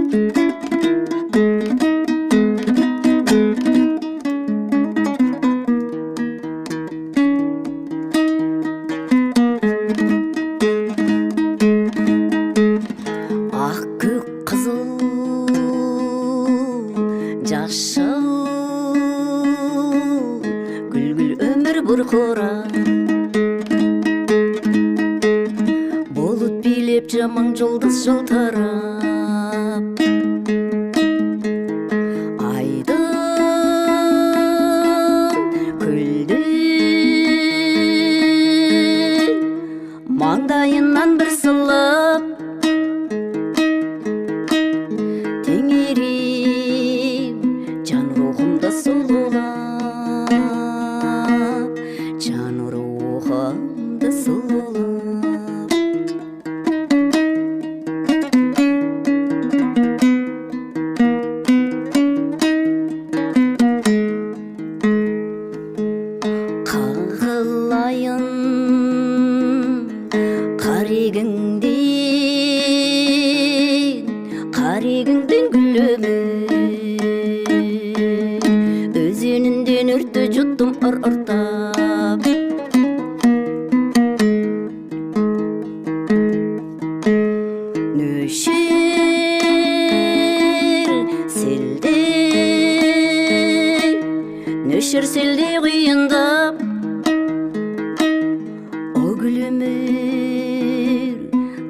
Ақ көк қызыл жашыл гүл өмір бұрқыра бұлыт билеп жаман жұлдыз жылтырап айдын көлдің маңдайынан бір сылып теңерем жан рухымда сұлулап, жан рухымда сұлулап. Қағылайын қарегіңден гүлімін өзенінден өртті жұттым ұртап нөшір селдей құйындап о гүлімір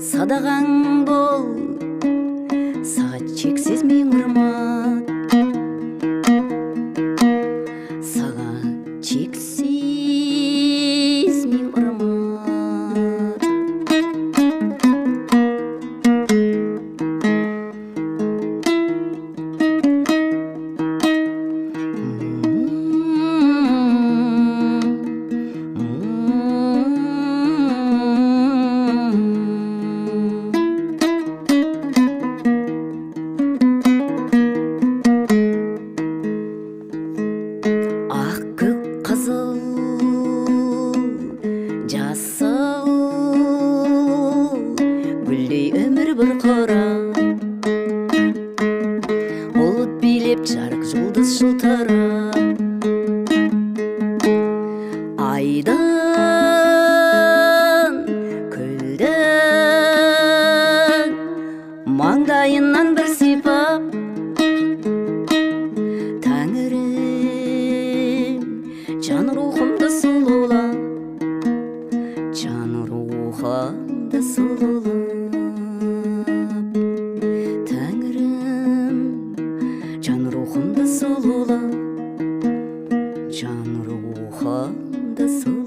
садағаң бол сағат чексіз мен ұрмат сағат чексіз мен ұрмат қызыл жасыл гүлдей өмір бұрқыра бұлыт билеп жарық жұлдыз жылтырап айдын көлдің маңдайынан бір сипап жан рухымды сұлулап, жан рухымды сұлулап, Тәңірім жан рухымды сұлулап, жан рухымды сұлулап.